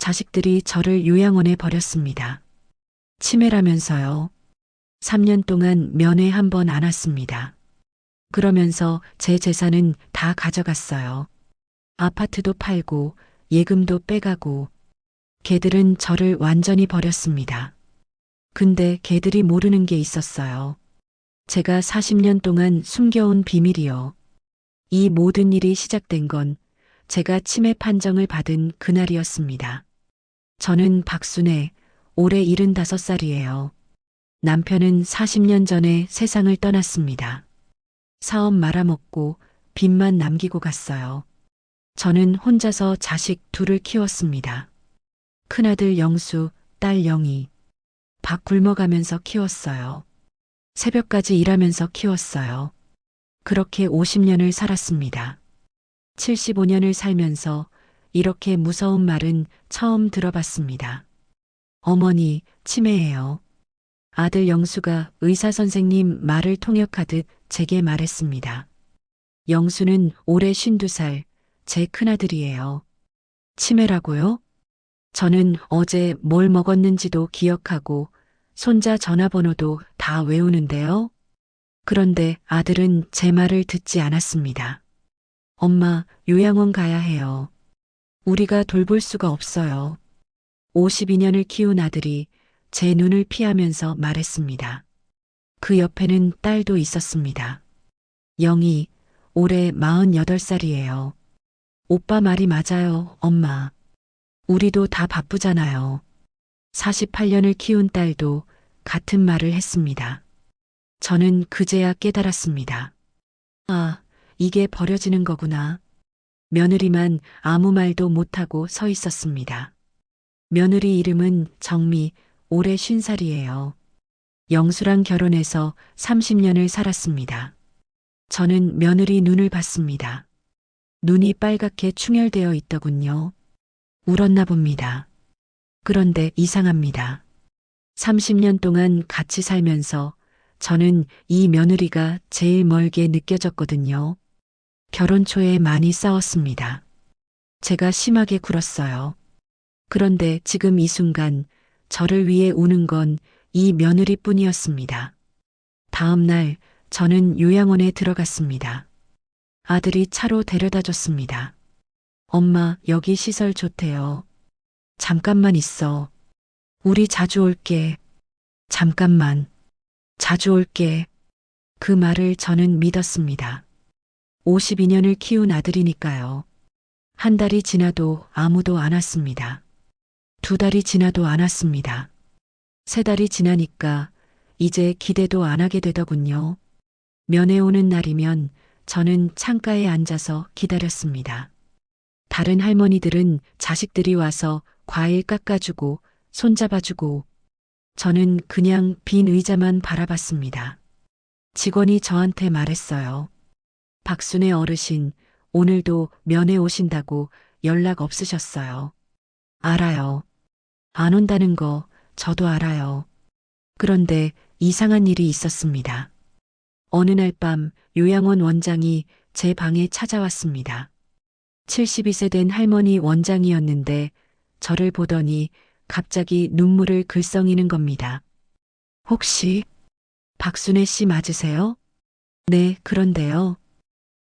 자식들이 저를 요양원에 버렸습니다. 치매라면서요. 3년 동안 면회 한 번 안 왔습니다. 그러면서 제 재산은 다 가져갔어요. 아파트도 팔고 예금도 빼가고 걔들은 저를 완전히 버렸습니다. 근데 걔들이 모르는 게 있었어요. 제가 40년 동안 숨겨온 비밀이요. 이 모든 일이 시작된 건 제가 치매 판정을 받은 그날이었습니다. 저는 박순애, 올해 75살이에요. 남편은 40년 전에 세상을 떠났습니다. 사업 말아먹고 빚만 남기고 갔어요. 저는 혼자서 자식 둘을 키웠습니다. 큰아들 영수, 딸 영희. 밥 굶어가면서 키웠어요. 새벽까지 일하면서 키웠어요. 그렇게 50년을 살았습니다. 75년을 살면서 이렇게 무서운 말은 처음 들어봤습니다. 어머니, 치매예요. 아들 영수가 의사 선생님 말을 통역하듯 제게 말했습니다. 영수는 올해 52살, 제 큰아들이에요. 치매라고요? 저는 어제 뭘 먹었는지도 기억하고 손자 전화번호도 다 외우는데요. 그런데 아들은 제 말을 듣지 않았습니다. 엄마, 요양원 가야 해요. 우리가 돌볼 수가 없어요. 52년을 키운 아들이 제 눈을 피하면서 말했습니다. 그 옆에는 딸도 있었습니다. 영희, 올해 48살이에요. 오빠 말이 맞아요, 엄마. 우리도 다 바쁘잖아요. 48년을 키운 딸도 같은 말을 했습니다. 저는 그제야 깨달았습니다. 아, 이게 버려지는 거구나. 며느리만 아무 말도 못하고 서 있었습니다. 며느리 이름은 정미, 올해 50살이에요. 영수랑 결혼해서 30년을 살았습니다. 저는 며느리 눈을 봤습니다. 눈이 빨갛게 충혈되어 있더군요. 울었나 봅니다. 그런데 이상합니다. 30년 동안 같이 살면서 저는 이 며느리가 제일 멀게 느껴졌거든요. 결혼 초에 많이 싸웠습니다. 제가 심하게 굴었어요. 그런데 지금 이 순간 저를 위해 우는 건 이 며느리뿐이었습니다. 다음 날 저는 요양원에 들어갔습니다. 아들이 차로 데려다 줬습니다. 엄마, 여기 시설 좋대요. 잠깐만 있어. 우리 자주 올게. 잠깐만. 자주 올게. 그 말을 저는 믿었습니다. 52년을 키운 아들이니까요. 한 달이 지나도 아무도 안 왔습니다. 2달이 지나도 안 왔습니다. 3달이 지나니까 이제 기대도 안 하게 되더군요. 면회 오는 날이면 저는 창가에 앉아서 기다렸습니다. 다른 할머니들은 자식들이 와서 과일 깎아주고 손잡아주고 저는 그냥 빈 의자만 바라봤습니다. 직원이 저한테 말했어요. 박순애 어르신, 오늘도 면회 오신다고 연락 없으셨어요. 알아요. 안 온다는 거 저도 알아요. 그런데 이상한 일이 있었습니다. 어느 날 밤 요양원 원장이 제 방에 찾아왔습니다. 72세 된 할머니 원장이었는데 저를 보더니 갑자기 눈물을 글썽이는 겁니다. 혹시 박순애 씨 맞으세요? 네, 그런데요.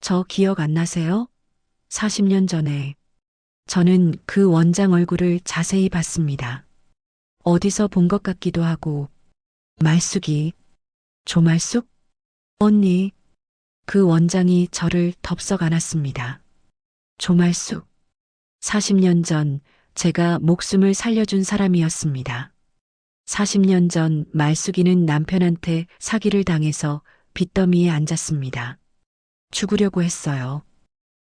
저 기억 안 나세요? 40년 전에. 저는 그 원장 얼굴을 자세히 봤습니다. 어디서 본 것 같기도 하고. 말숙이. 조말숙? 언니. 그 원장이 저를 덥석 안았습니다. 조말숙. 40년 전 제가 목숨을 살려준 사람이었습니다. 40년 전 말숙이는 남편한테 사기를 당해서 빚더미에 앉았습니다. 죽으려고 했어요.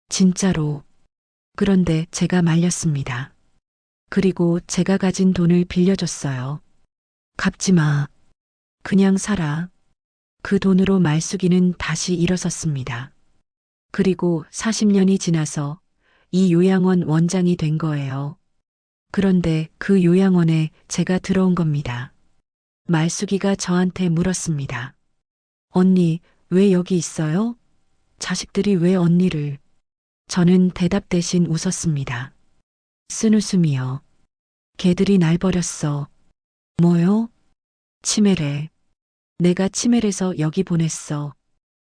진짜로. 그런데 제가 말렸습니다. 그리고 제가 가진 돈을 빌려줬어요. 갚지 마. 그냥 살아. 그 돈으로 말숙이는 다시 일어섰습니다. 그리고 40년이 지나서 이 요양원 원장이 된 거예요. 그런데 그 요양원에 제가 들어온 겁니다. 말숙이가 저한테 물었습니다. 언니, 왜 여기 있어요? 자식들이 왜 언니를? 저는 대답 대신 웃었습니다. 쓴 웃음이요. 개들이 날 버렸어. 뭐요? 치매래. 내가 치매래서 여기 보냈어.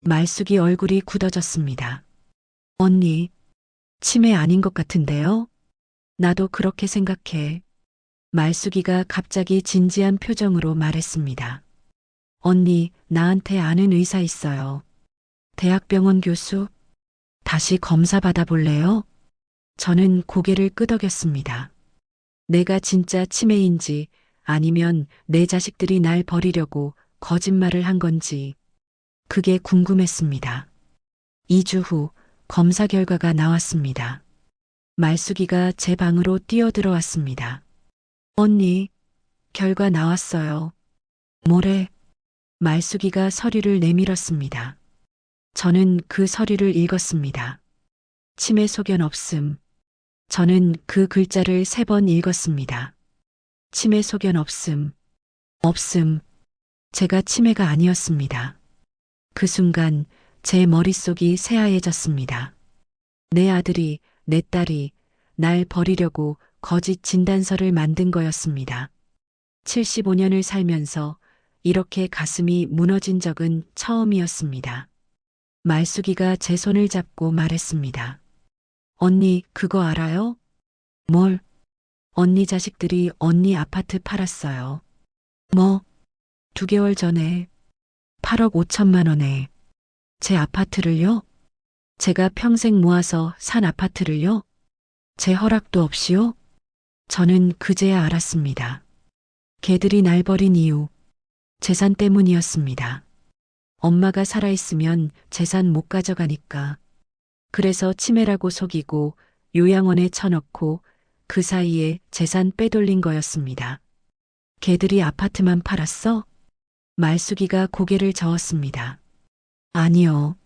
말숙이 얼굴이 굳어졌습니다. 언니, 치매 아닌 것 같은데요? 나도 그렇게 생각해. 말숙이가 갑자기 진지한 표정으로 말했습니다. 언니, 나한테 아는 의사 있어요. 대학병원 교수? 다시 검사 받아볼래요? 저는 고개를 끄덕였습니다. 내가 진짜 치매인지 아니면 내 자식들이 날 버리려고 거짓말을 한 건지 그게 궁금했습니다. 2주 후 검사 결과가 나왔습니다. 말숙이가 제 방으로 뛰어들어왔습니다. 언니, 결과 나왔어요. 뭐래? 말숙이가 서류를 내밀었습니다. 저는 그 서류를 읽었습니다. 치매 소견 없음. 저는 그 글자를 3번 읽었습니다. 치매 소견 없음. 없음. 제가 치매가 아니었습니다. 그 순간 제 머릿속이 새하얘졌습니다. 내 아들이, 내 딸이 날 버리려고 거짓 진단서를 만든 거였습니다. 75년을 살면서 이렇게 가슴이 무너진 적은 처음이었습니다. 말숙이가 제 손을 잡고 말했습니다. 언니, 그거 알아요? 뭘? 언니 자식들이 언니 아파트 팔았어요. 뭐? 2개월 전에 8억 5천만 원에 제 아파트를요? 제가 평생 모아서 산 아파트를요? 제 허락도 없이요? 저는 그제야 알았습니다. 개들이 날 버린 이유, 재산 때문이었습니다. 엄마가 살아있으면 재산 못 가져가니까. 그래서 치매라고 속이고 요양원에 쳐넣고 그 사이에 재산 빼돌린 거였습니다. 개들이 아파트만 팔았어? 말숙이가 고개를 저었습니다. 아니요.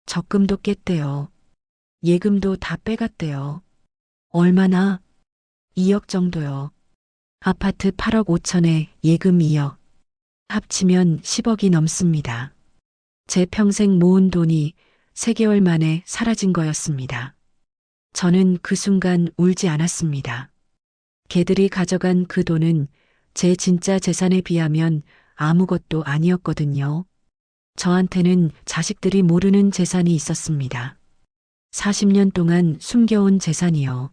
적금도 깼대요. 예금도 다 빼갔대요. 얼마나? 2억 정도요. 아파트 8억 5천에 예금 2억. 합치면 10억이 넘습니다. 제 평생 모은 돈이 3개월 만에 사라진 거였습니다. 저는 그 순간 울지 않았습니다. 개들이 가져간 그 돈은 제 진짜 재산에 비하면 아무것도 아니었거든요. 저한테는 자식들이 모르는 재산이 있었습니다. 40년 동안 숨겨온 재산이요.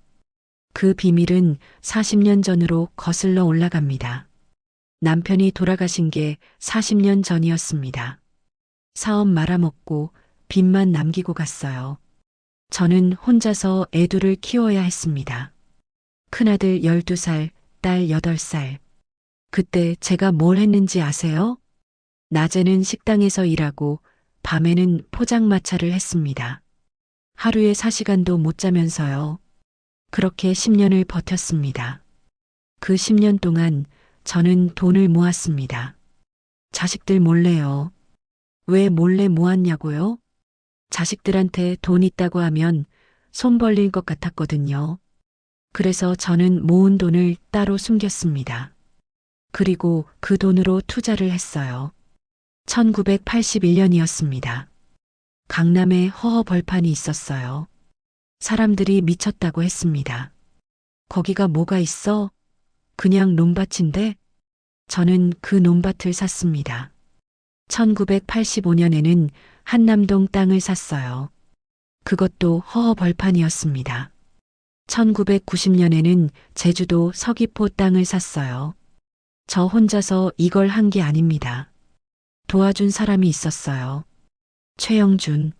그 비밀은 40년 전으로 거슬러 올라갑니다. 남편이 돌아가신 게 40년 전이었습니다. 사업 말아먹고 빚만 남기고 갔어요. 저는 혼자서 애들을 키워야 했습니다. 큰아들 12살, 딸 8살. 그때 제가 뭘 했는지 아세요? 낮에는 식당에서 일하고 밤에는 포장마차를 했습니다. 하루에 4시간도 못 자면서요. 그렇게 10년을 버텼습니다. 그 10년 동안 저는 돈을 모았습니다. 자식들 몰래요. 왜 몰래 모았냐고요? 자식들한테 돈 있다고 하면 손 벌릴 것 같았거든요. 그래서 저는 모은 돈을 따로 숨겼습니다. 그리고 그 돈으로 투자를 했어요. 1981년이었습니다. 강남에 허허 벌판이 있었어요. 사람들이 미쳤다고 했습니다. 거기가 뭐가 있어? 그냥 논밭인데? 저는 그 논밭을 샀습니다. 1985년에는 한남동 땅을 샀어요. 그것도 허허 벌판이었습니다. 1990년에는 제주도 서귀포 땅을 샀어요. 저 혼자서 이걸 한 게 아닙니다. 도와준 사람이 있었어요. 최영준.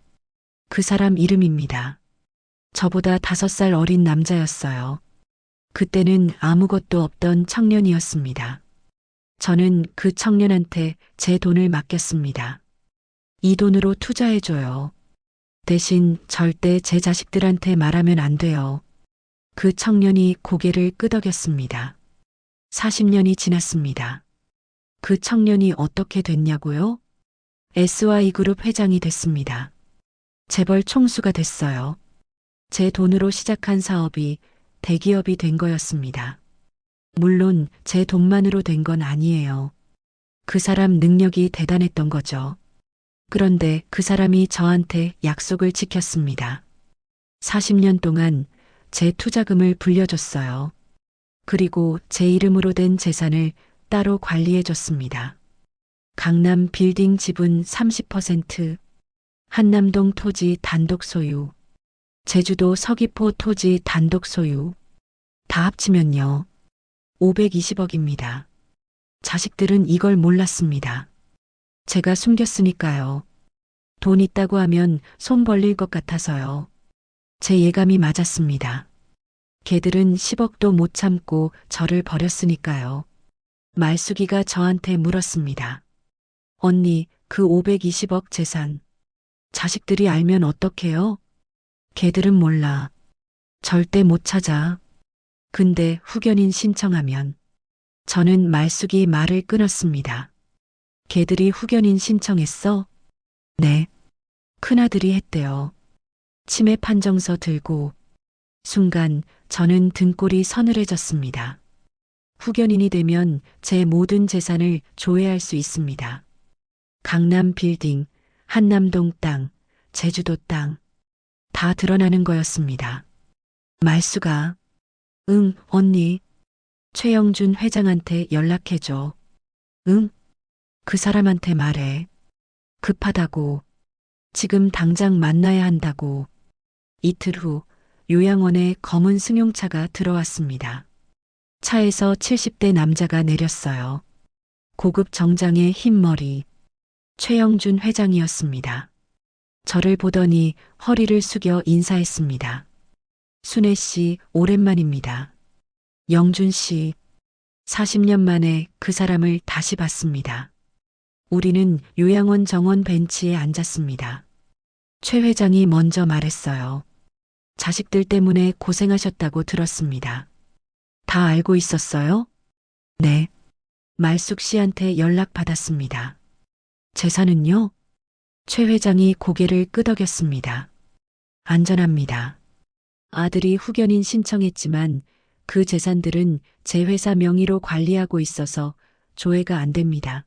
그 사람 이름입니다. 저보다 5살 어린 남자였어요. 그때는 아무것도 없던 청년이었습니다. 저는 그 청년한테 제 돈을 맡겼습니다. 이 돈으로 투자해줘요. 대신 절대 제 자식들한테 말하면 안 돼요. 그 청년이 고개를 끄덕였습니다. 40년이 지났습니다. 그 청년이 어떻게 됐냐고요? SY그룹 회장이 됐습니다. 재벌 총수가 됐어요. 제 돈으로 시작한 사업이 대기업이 된 거였습니다. 물론 제 돈만으로 된 건 아니에요. 그 사람 능력이 대단했던 거죠. 그런데 그 사람이 저한테 약속을 지켰습니다. 40년 동안 제 투자금을 불려줬어요. 그리고 제 이름으로 된 재산을 따로 관리해 줬습니다. 강남 빌딩 지분 30%, 한남동 토지 단독 소유, 제주도 서귀포 토지 단독 소유, 다 합치면요. 520억입니다. 자식들은 이걸 몰랐습니다. 제가 숨겼으니까요. 돈 있다고 하면 손 벌릴 것 같아서요. 제 예감이 맞았습니다. 걔들은 10억도 못 참고 저를 버렸으니까요. 말숙이가 저한테 물었습니다. 언니, 그 520억 재산. 자식들이 알면 어떡해요? 걔들은 몰라. 절대 못 찾아. 근데 후견인 신청하면. 저는 말숙이 말을 끊었습니다. 걔들이 후견인 신청했어? 네. 큰아들이 했대요. 치매 판정서 들고. 순간 저는 등골이 서늘해졌습니다. 후견인이 되면 제 모든 재산을 조회할 수 있습니다. 강남 빌딩, 한남동 땅, 제주도 땅, 다 드러나는 거였습니다. 말수가, 응, 언니. 최영준 회장한테 연락해줘. 응? 그 사람한테 말해. 급하다고. 지금 당장 만나야 한다고. 이틀 후 요양원에 검은 승용차가 들어왔습니다. 차에서 70대 남자가 내렸어요. 고급 정장에 흰 머리. 최영준 회장이었습니다. 저를 보더니 허리를 숙여 인사했습니다. 순애 씨, 오랜만입니다. 영준 씨, 40년 만에 그 사람을 다시 봤습니다. 우리는 요양원 정원 벤치에 앉았습니다. 최 회장이 먼저 말했어요. 자식들 때문에 고생하셨다고 들었습니다. 다 알고 있었어요? 네. 말숙 씨한테 연락받았습니다. 재산은요? 최 회장이 고개를 끄덕였습니다. 안전합니다. 아들이 후견인 신청했지만 그 재산들은 제 회사 명의로 관리하고 있어서 조회가 안 됩니다.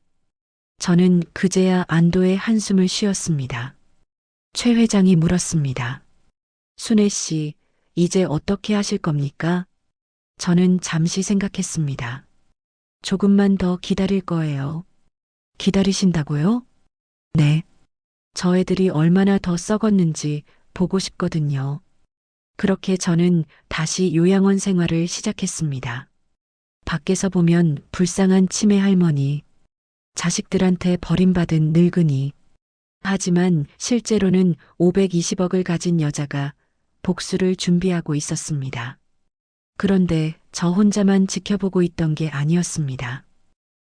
저는 그제야 안도의 한숨을 쉬었습니다. 최 회장이 물었습니다. 순애 씨, 이제 어떻게 하실 겁니까? 저는 잠시 생각했습니다. 조금만 더 기다릴 거예요. 기다리신다고요? 네. 저 애들이 얼마나 더 썩었는지 보고 싶거든요. 그렇게 저는 다시 요양원 생활을 시작했습니다. 밖에서 보면 불쌍한 치매 할머니, 자식들한테 버림받은 늙은이. 하지만 실제로는 520억을 가진 여자가 복수를 준비하고 있었습니다. 그런데 저 혼자만 지켜보고 있던 게 아니었습니다.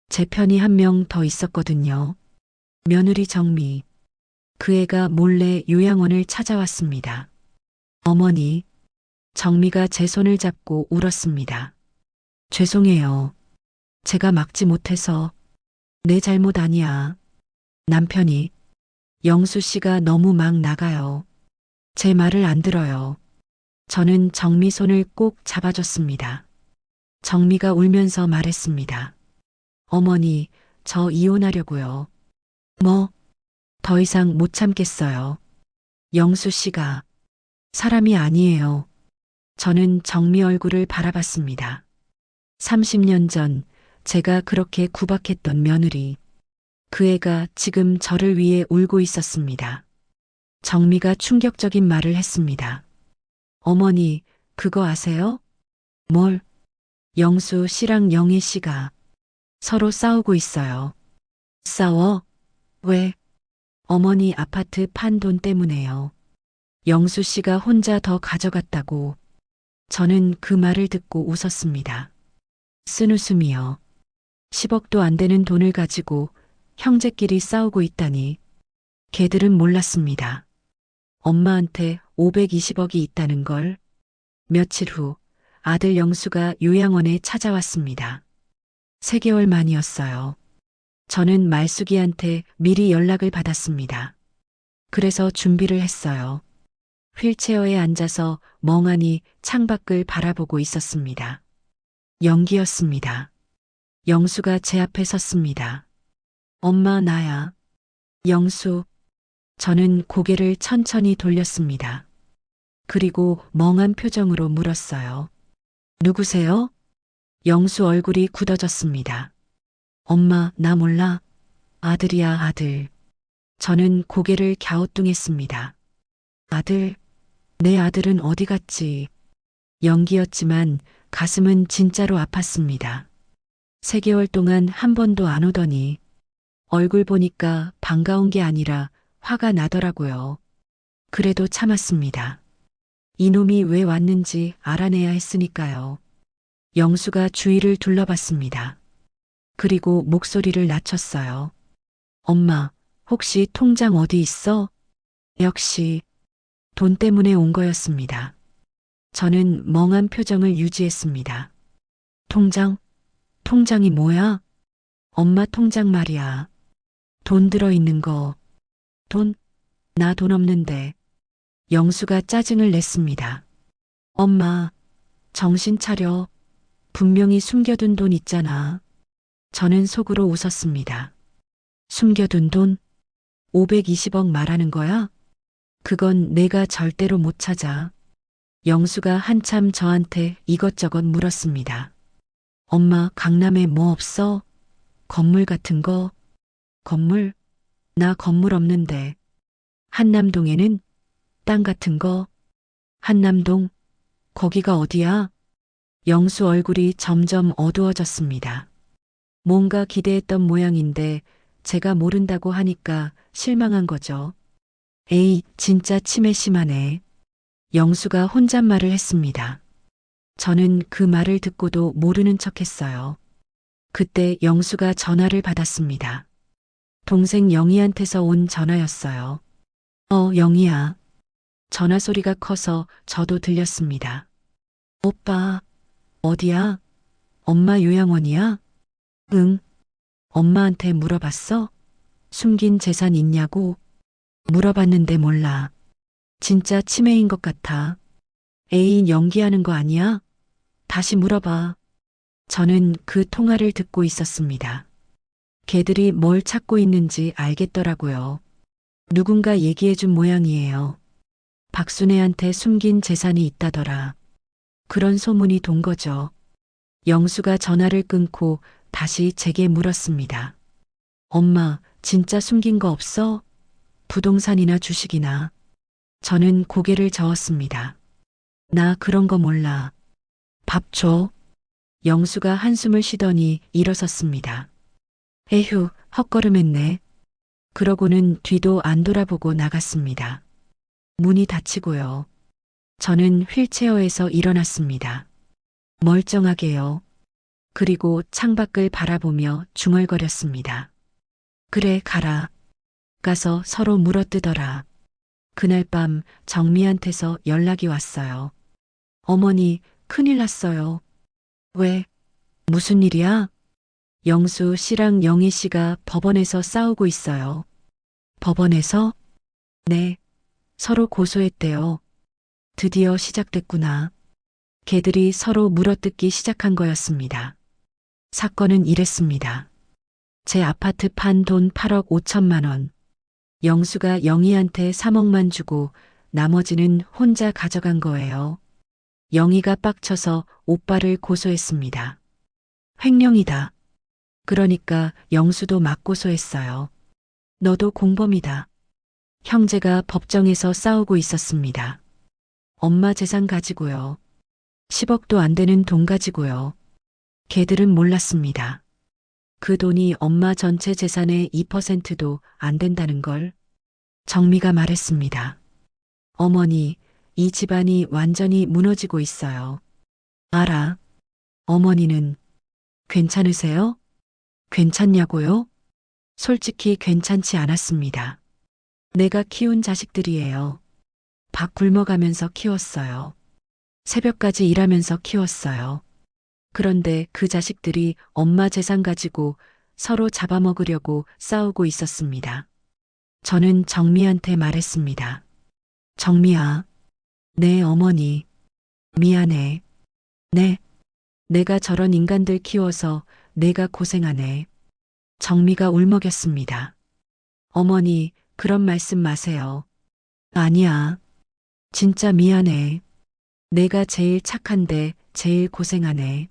제 편이 한 명 더 있었거든요. 며느리 정미. 그 애가 몰래 요양원을 찾아왔습니다. 어머니, 정미가 제 손을 잡고 울었습니다. 죄송해요. 제가 막지 못해서. 내 잘못 아니야. 남편이, 영수 씨가 너무 막 나가요. 제 말을 안 들어요. 저는 정미 손을 꼭 잡아줬습니다. 정미가 울면서 말했습니다. 어머니, 저 이혼하려고요. 뭐? 더 이상 못 참겠어요. 영수 씨가 사람이 아니에요. 저는 정미 얼굴을 바라봤습니다. 30년 전 제가 그렇게 구박했던 며느리. 그 애가 지금 저를 위해 울고 있었습니다. 정미가 충격적인 말을 했습니다. 어머니, 그거 아세요? 뭘? 영수 씨랑 영애 씨가 서로 싸우고 있어요. 싸워? 왜? 어머니 아파트 판 돈 때문에요. 영수 씨가 혼자 더 가져갔다고. 저는 그 말을 듣고 웃었습니다. 쓴웃음이요. 10억도 안 되는 돈을 가지고 형제끼리 싸우고 있다니. 걔들은 몰랐습니다. 엄마한테 520억이 있다는 걸. 며칠 후 아들 영수가 요양원에 찾아왔습니다. 3개월 만이었어요. 저는 말숙이한테 미리 연락을 받았습니다. 그래서 준비를 했어요. 휠체어에 앉아서 멍하니 창밖을 바라보고 있었습니다. 연기였습니다. 영수가 제 앞에 섰습니다. 엄마, 나야. 영수. 저는 고개를 천천히 돌렸습니다. 그리고 멍한 표정으로 물었어요. 누구세요? 영수 얼굴이 굳어졌습니다. 엄마, 나 몰라. 아들이야, 아들. 저는 고개를 갸우뚱했습니다. 아들, 내 아들은 어디 갔지? 연기였지만 가슴은 진짜로 아팠습니다. 3개월 동안 한 번도 안 오더니 얼굴 보니까 반가운 게 아니라 화가 나더라고요. 그래도 참았습니다. 이놈이 왜 왔는지 알아내야 했으니까요. 영수가 주위를 둘러봤습니다. 그리고 목소리를 낮췄어요. 엄마, 혹시 통장 어디 있어? 역시 돈 때문에 온 거였습니다. 저는 멍한 표정을 유지했습니다. 통장? 통장이 뭐야? 엄마 통장 말이야. 돈 들어있는 거. 돈? 나 돈 없는데. 영수가 짜증을 냈습니다. 엄마, 정신 차려. 분명히 숨겨둔 돈 있잖아. 저는 속으로 웃었습니다. 숨겨둔 돈? 520억 말하는 거야? 그건 내가 절대로 못 찾아. 영수가 한참 저한테 이것저것 물었습니다. 엄마, 강남에 뭐 없어? 건물 같은 거? 건물? 나 건물 없는데. 한남동에는 땅 같은 거? 한남동? 거기가 어디야? 영수 얼굴이 점점 어두워졌습니다. 뭔가 기대했던 모양인데 제가 모른다고 하니까 실망한 거죠. 에이, 진짜 치매 심하네. 영수가 혼잣말을 했습니다. 저는 그 말을 듣고도 모르는 척 했어요. 그때 영수가 전화를 받았습니다. 동생 영희한테서 온 전화였어요. 영희야. 전화 소리가 커서 저도 들렸습니다. 오빠, 어디야? 엄마 요양원이야? 응. 엄마한테 물어봤어? 숨긴 재산 있냐고? 물어봤는데 몰라. 진짜 치매인 것 같아. 애인 연기하는 거 아니야? 다시 물어봐. 저는 그 통화를 듣고 있었습니다. 걔들이 뭘 찾고 있는지 알겠더라고요. 누군가 얘기해준 모양이에요. 박순애한테 숨긴 재산이 있다더라. 그런 소문이 돈 거죠. 영수가 전화를 끊고 다시 제게 물었습니다. 엄마, 진짜 숨긴 거 없어? 부동산이나 주식이나. 저는 고개를 저었습니다. 나 그런 거 몰라. 밥 줘. 영수가 한숨을 쉬더니 일어섰습니다. 에휴, 헛걸음했네. 그러고는 뒤도 안 돌아보고 나갔습니다. 문이 닫히고요. 저는 휠체어에서 일어났습니다. 멀쩡하게요. 그리고 창밖을 바라보며 중얼거렸습니다. 그래, 가라. 가서 서로 물어뜯어라. 그날 밤 정미한테서 연락이 왔어요. 어머니, 큰일 났어요. 왜? 무슨 일이야? 영수 씨랑 영희 씨가 법원에서 싸우고 있어요. 법원에서? 네. 서로 고소했대요. 드디어 시작됐구나. 걔들이 서로 물어뜯기 시작한 거였습니다. 사건은 이랬습니다. 제 아파트 판 돈 8억 5천만 원. 영수가 영희한테 3억만 주고 나머지는 혼자 가져간 거예요. 영희가 빡쳐서 오빠를 고소했습니다. 횡령이다. 그러니까 영수도 막 고소했어요. 너도 공범이다. 형제가 법정에서 싸우고 있었습니다. 엄마 재산 가지고요. 10억도 안 되는 돈 가지고요. 걔들은 몰랐습니다. 그 돈이 엄마 전체 재산의 2%도 안 된다는 걸. 정미가 말했습니다. 어머니, 이 집안이 완전히 무너지고 있어요. 알아. 어머니는 괜찮으세요? 괜찮냐고요? 솔직히 괜찮지 않았습니다. 내가 키운 자식들이에요. 밥 굶어가면서 키웠어요. 새벽까지 일하면서 키웠어요. 그런데 그 자식들이 엄마 재산 가지고 서로 잡아먹으려고 싸우고 있었습니다. 저는 정미한테 말했습니다. 정미야, 내 어머니, 미안해. 네, 내가 저런 인간들 키워서 내가 고생하네. 정미가 울먹였습니다. 어머니, 그런 말씀 마세요. 아니야. 진짜 미안해. 내가 제일 착한데 제일 고생하네.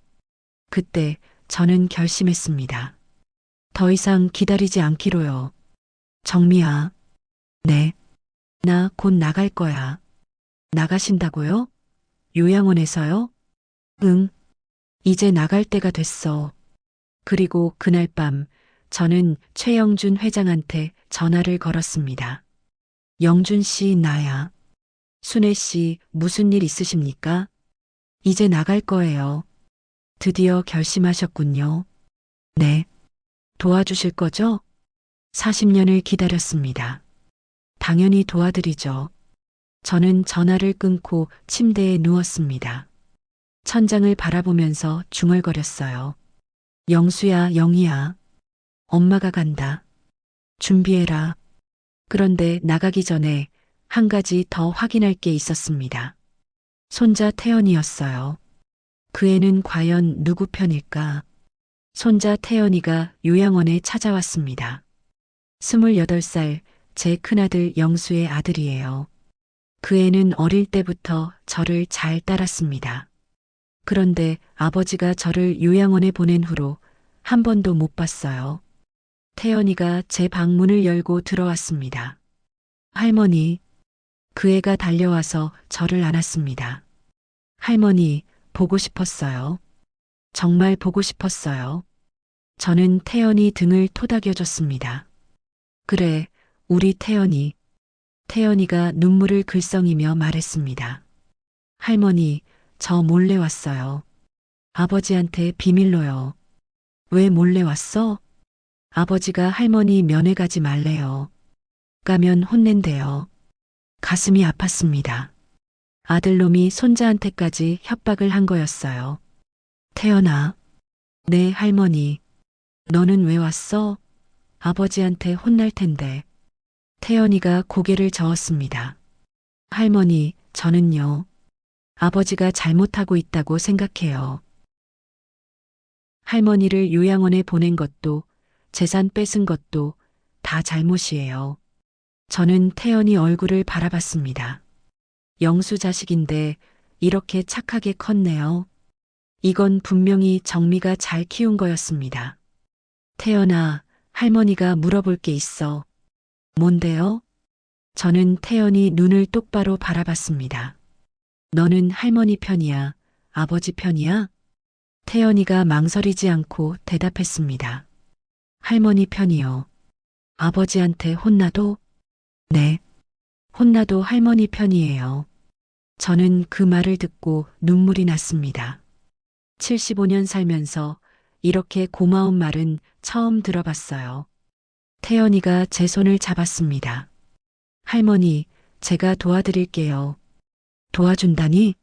그때 저는 결심했습니다. 더 이상 기다리지 않기로요. 정미야. 네. 나 곧 나갈 거야. 나가신다고요? 요양원에서요? 응. 이제 나갈 때가 됐어. 그리고 그날 밤 저는 최영준 회장한테 전화를 걸었습니다. 영준 씨, 나야. 순애 씨, 무슨 일 있으십니까? 이제 나갈 거예요. 드디어 결심하셨군요. 네. 도와주실 거죠? 40년을 기다렸습니다. 당연히 도와드리죠. 저는 전화를 끊고 침대에 누웠습니다. 천장을 바라보면서 중얼거렸어요. 영수야, 영희야. 엄마가 간다. 준비해라. 그런데 나가기 전에 한 가지 더 확인할 게 있었습니다. 손자 태연이었어요. 그 애는 과연 누구 편일까? 손자 태연이가 요양원에 찾아왔습니다. 28살 제 큰아들 영수의 아들이에요. 그 애는 어릴 때부터 저를 잘 따랐습니다. 그런데 아버지가 저를 요양원에 보낸 후로 한 번도 못 봤어요. 태연이가 제 방문을 열고 들어왔습니다. 할머니, 그 애가 달려와서 저를 안았습니다. 할머니, 보고 싶었어요. 정말 보고 싶었어요. 저는 태연이 등을 토닥여줬습니다. 그래, 우리 태연이. 태연이가 눈물을 글썽이며 말했습니다. 할머니, 저 몰래 왔어요. 아버지한테 비밀로요. 왜 몰래 왔어? 아버지가 할머니 면회 가지 말래요. 가면 혼낸대요. 가슴이 아팠습니다. 아들놈이 손자한테까지 협박을 한 거였어요. 태연아. 네, 할머니. 너는 왜 왔어? 아버지한테 혼날 텐데. 태연이가 고개를 저었습니다. 할머니, 저는요. 아버지가 잘못하고 있다고 생각해요. 할머니를 요양원에 보낸 것도 재산 뺏은 것도 다 잘못이에요. 저는 태연이 얼굴을 바라봤습니다. 영수 자식인데 이렇게 착하게 컸네요. 이건 분명히 정미가 잘 키운 거였습니다. 태연아, 할머니가 물어볼 게 있어. 뭔데요? 저는 태연이 눈을 똑바로 바라봤습니다. 너는 할머니 편이야? 아버지 편이야? 태연이가 망설이지 않고 대답했습니다. 할머니 편이요. 아버지한테 혼나도? 네. 혼나도 할머니 편이에요. 저는 그 말을 듣고 눈물이 났습니다. 75년 살면서 이렇게 고마운 말은 처음 들어봤어요. 태연이가 제 손을 잡았습니다. 할머니, 제가 도와드릴게요. 도와준다니?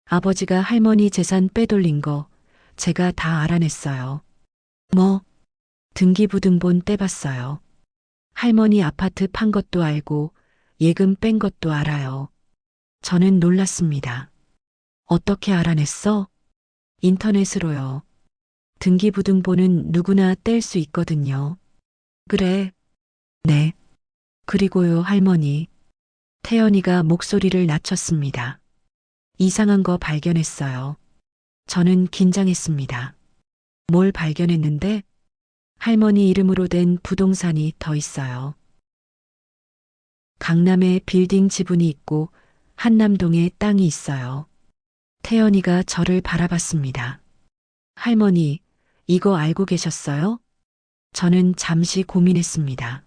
아버지가 할머니 재산 빼돌린 거 제가 다 알아냈어요. 뭐? 등기부등본 떼봤어요. 할머니 아파트 판 것도 알고 예금 뺀 것도 알아요. 저는 놀랐습니다. 어떻게 알아냈어? 인터넷으로요. 등기부등본은 누구나 뗄 수 있거든요. 그래. 네. 그리고요, 할머니. 태연이가 목소리를 낮췄습니다. 이상한 거 발견했어요. 저는 긴장했습니다. 뭘 발견했는데? 할머니 이름으로 된 부동산이 더 있어요. 강남에 빌딩 지분이 있고 한남동에 땅이 있어요. 태연이가 저를 바라봤습니다. 할머니, 이거 알고 계셨어요? 저는 잠시 고민했습니다.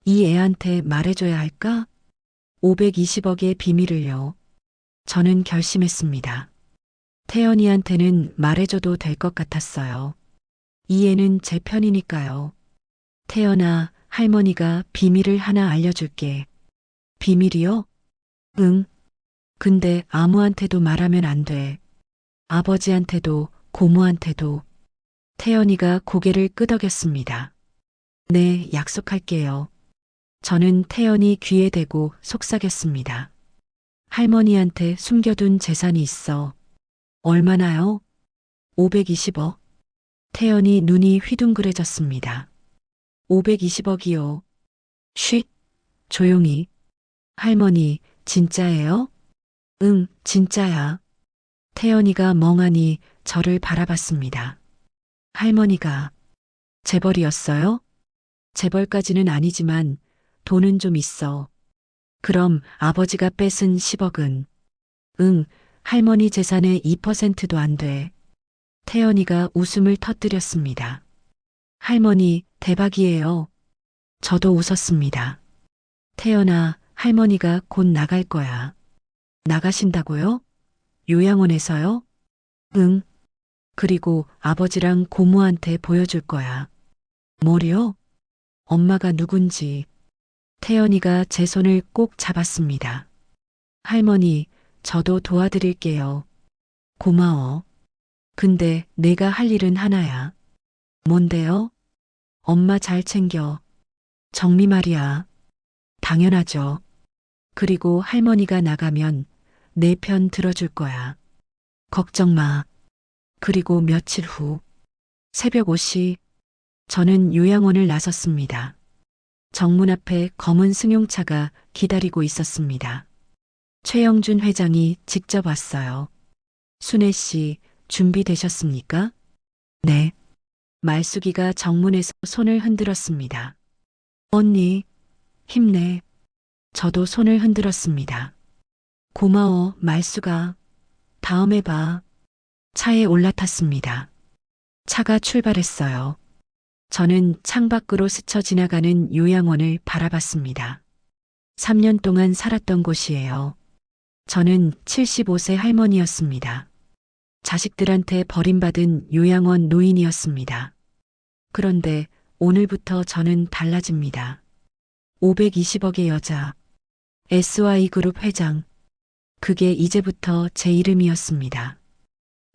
이 애한테 말해줘야 할까? 520억의 비밀을요. 저는 결심했습니다. 태연이한테는 말해줘도 될 것 같았어요. 이 애는 제 편이니까요. 태연아, 할머니가 비밀을 하나 알려줄게. 비밀이요? 응. 근데 아무한테도 말하면 안 돼. 아버지한테도, 고모한테도. 태연이가 고개를 끄덕였습니다. 네, 약속할게요. 저는 태연이 귀에 대고 속삭였습니다. 할머니한테 숨겨둔 재산이 있어. 얼마나요? 520억. 태연이 눈이 휘둥그레졌습니다. 520억이요. 쉿. 조용히. 할머니, 진짜예요? 응, 진짜야. 태연이가 멍하니 저를 바라봤습니다. 할머니가 재벌이었어요? 재벌까지는 아니지만 돈은 좀 있어. 그럼 아버지가 뺏은 10억은? 응, 할머니 재산의 2%도 안 돼. 태연이가 웃음을 터뜨렸습니다. 할머니, 대박이에요. 저도 웃었습니다. 태연아, 할머니가 곧 나갈 거야. 나가신다고요? 요양원에서요? 응. 그리고 아버지랑 고모한테 보여줄 거야. 뭐요? 엄마가 누군지. 태연이가 제 손을 꼭 잡았습니다. 할머니, 저도 도와드릴게요. 고마워. 근데 내가 할 일은 하나야. 뭔데요? 엄마 잘 챙겨. 정미 말이야. 당연하죠. 그리고 할머니가 나가면 내 편 들어줄 거야. 걱정 마. 그리고 며칠 후, 새벽 5시, 저는 요양원을 나섰습니다. 정문 앞에 검은 승용차가 기다리고 있었습니다. 최영준 회장이 직접 왔어요. 순애 씨, 준비되셨습니까? 네. 말숙이가 정문에서 손을 흔들었습니다. 언니, 힘내. 저도 손을 흔들었습니다. 고마워, 말숙아. 다음에 봐. 차에 올라탔습니다. 차가 출발했어요. 저는 창밖으로 스쳐 지나가는 요양원을 바라봤습니다. 3년 동안 살았던 곳이에요. 저는 75세 할머니였습니다. 자식들한테 버림받은 요양원 노인이었습니다. 그런데 오늘부터 저는 달라집니다. 520억의 여자, SY그룹 회장. 그게 이제부터 제 이름이었습니다.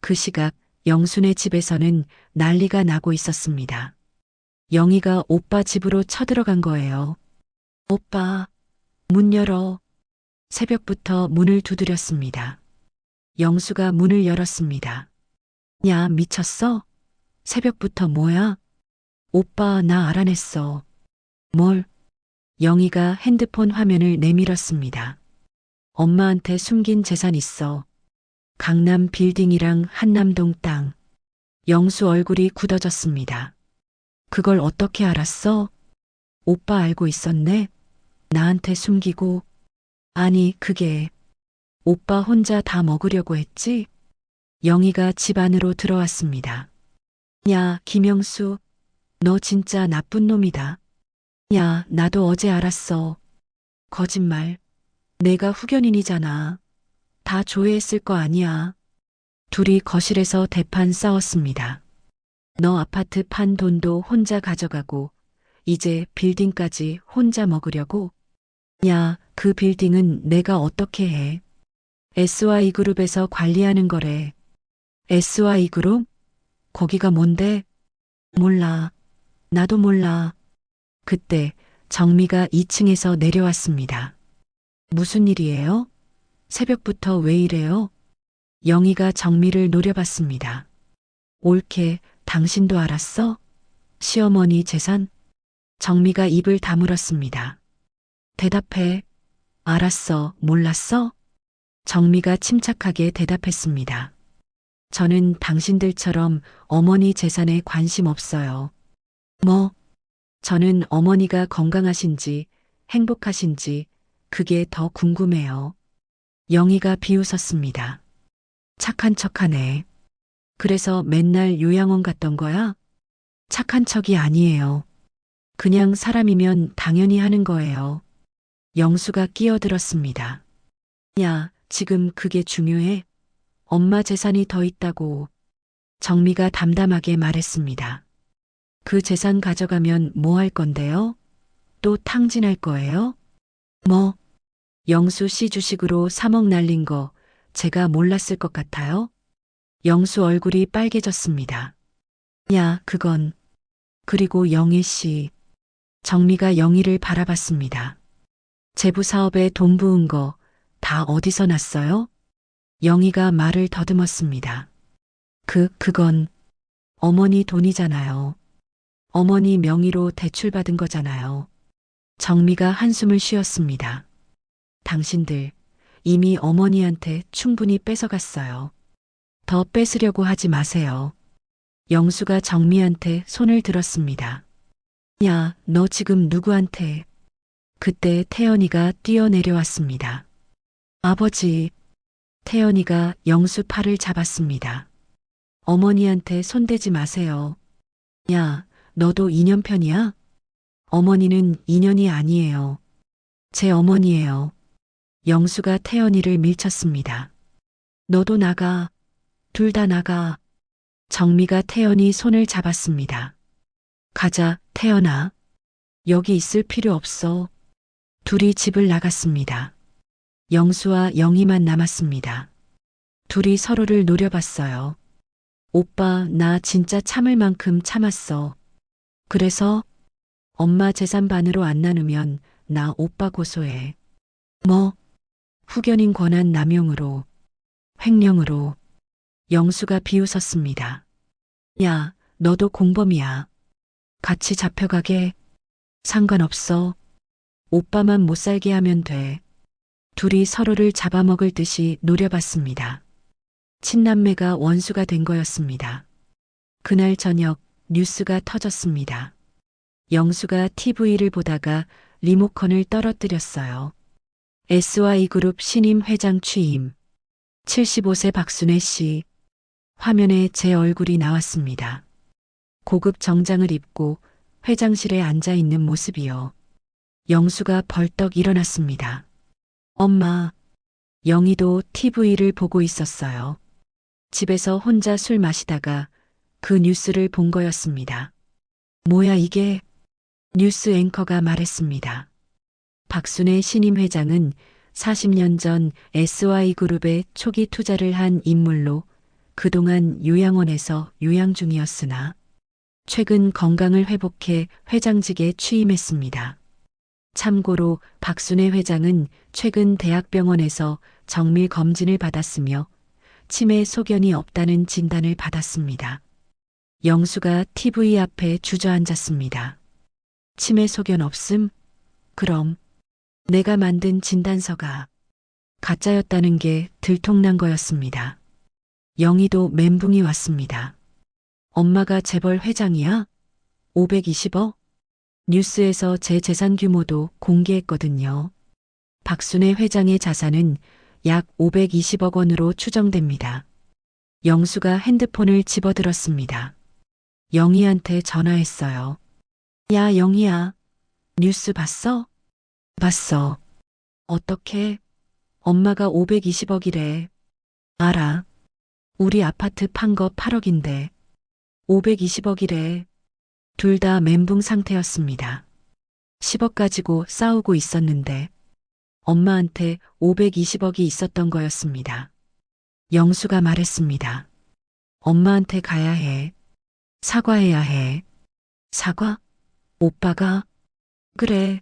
그 시각 영순의 집에서는 난리가 나고 있었습니다. 영희가 오빠 집으로 쳐들어간 거예요. 오빠, 문 열어. 새벽부터 문을 두드렸습니다. 영수가 문을 열었습니다. 야, 미쳤어? 새벽부터 뭐야? 오빠, 나 알아냈어. 뭘? 영희가 핸드폰 화면을 내밀었습니다. 엄마한테 숨긴 재산 있어. 강남 빌딩이랑 한남동 땅. 영수 얼굴이 굳어졌습니다. 그걸 어떻게 알았어? 오빠 알고 있었네? 나한테 숨기고. 아니, 그게 오빠 혼자 다 먹으려고 했지? 영희가 집 안으로 들어왔습니다. 야, 김영수, 너 진짜 나쁜 놈이다. 야, 나도 어제 알았어. 거짓말. 내가 후견인이잖아. 다 조회했을 거 아니야. 둘이 거실에서 대판 싸웠습니다. 너 아파트 판 돈도 혼자 가져가고 이제 빌딩까지 혼자 먹으려고? 야, 그 빌딩은 내가 어떻게 해? SY그룹에서 관리하는 거래. SY그룹? 거기가 뭔데? 몰라. 나도 몰라. 그때 정미가 2층에서 내려왔습니다. 무슨 일이에요? 새벽부터 왜 이래요? 영희가 정미를 노려봤습니다. 옳게 당신도 알았어? 시어머니 재산? 정미가 입을 다물었습니다. 대답해. 알았어, 몰랐어? 정미가 침착하게 대답했습니다. 저는 당신들처럼 어머니 재산에 관심 없어요. 뭐? 저는 어머니가 건강하신지 행복하신지 그게 더 궁금해요. 영희가 비웃었습니다. 착한 척하네. 그래서 맨날 요양원 갔던 거야? 착한 척이 아니에요. 그냥 사람이면 당연히 하는 거예요. 영수가 끼어들었습니다. 야, 지금 그게 중요해? 엄마 재산이 더 있다고. 정미가 담담하게 말했습니다. 그 재산 가져가면 뭐 할 건데요? 또 탕진할 거예요? 뭐? 영수 씨 주식으로 3억 날린 거 제가 몰랐을 것 같아요? 영수 얼굴이 빨개졌습니다. 야, 그건. 그리고 영희 씨. 정미가 영희를 바라봤습니다. 제부 사업에 돈 부은 거 다 어디서 났어요? 영희가 말을 더듬었습니다. 그건 어머니 돈이잖아요. 어머니 명의로 대출받은 거잖아요. 정미가 한숨을 쉬었습니다. 당신들 이미 어머니한테 충분히 뺏어갔어요. 더 뺏으려고 하지 마세요. 영수가 정미한테 손을 들었습니다. 야, 너 지금 누구한테? 그때 태연이가 뛰어내려왔습니다. 아버지. 태연이가 영수 팔을 잡았습니다. 어머니한테 손대지 마세요. 야, 너도 인연 편이야? 어머니는 인연이 아니에요. 제 어머니예요. 영수가 태연이를 밀쳤습니다. 너도 나가. 둘 다 나가. 정미가 태연이 손을 잡았습니다. 가자, 태연아. 여기 있을 필요 없어. 둘이 집을 나갔습니다. 영수와 영희만 남았습니다. 둘이 서로를 노려봤어요. 오빠, 나 진짜 참을 만큼 참았어. 그래서 엄마 재산 반으로 안 나누면 나 오빠 고소해. 뭐? 후견인 권한 남용으로, 횡령으로. 영수가 비웃었습니다. 야, 너도 공범이야. 같이 잡혀가게. 상관없어. 오빠만 못 살게 하면 돼. 둘이 서로를 잡아먹을 듯이 노려봤습니다. 친남매가 원수가 된 거였습니다. 그날 저녁 뉴스가 터졌습니다. 영수가 TV를 보다가 리모컨을 떨어뜨렸어요. SY그룹 신임 회장 취임. 75세 박순애 씨. 화면에 제 얼굴이 나왔습니다. 고급 정장을 입고 회장실에 앉아 있는 모습이요. 영수가 벌떡 일어났습니다. 엄마. 영희도 TV를 보고 있었어요. 집에서 혼자 술 마시다가 그 뉴스를 본 거였습니다. 뭐야 이게? 뉴스 앵커가 말했습니다. 박순애 신임 회장은 40년 전 SY그룹에 초기 투자를 한 인물로 그동안 요양원에서 요양 중이었으나 최근 건강을 회복해 회장직에 취임했습니다. 참고로 박순애 회장은 최근 대학병원에서 정밀 검진을 받았으며 치매 소견이 없다는 진단을 받았습니다. 영수가 TV 앞에 주저앉았습니다. 치매 소견 없음? 그럼 내가 만든 진단서가 가짜였다는 게 들통난 거였습니다. 영희도 멘붕이 왔습니다. 엄마가 재벌 회장이야? 520억? 뉴스에서 제 재산 규모도 공개했거든요. 박순애 회장의 자산은 약 520억 원으로 추정됩니다. 영수가 핸드폰을 집어들었습니다. 영희한테 전화했어요. 야, 영희야. 뉴스 봤어? 봤어. 어떻게? 엄마가 520억이래. 알아. 우리 아파트 판 거 8억인데 520억이래. 둘 다 멘붕 상태였습니다. 10억 가지고 싸우고 있었는데 엄마한테 520억이 있었던 거였습니다. 영수가 말했습니다. 엄마한테 가야 해. 사과해야 해. 사과? 오빠가? 그래.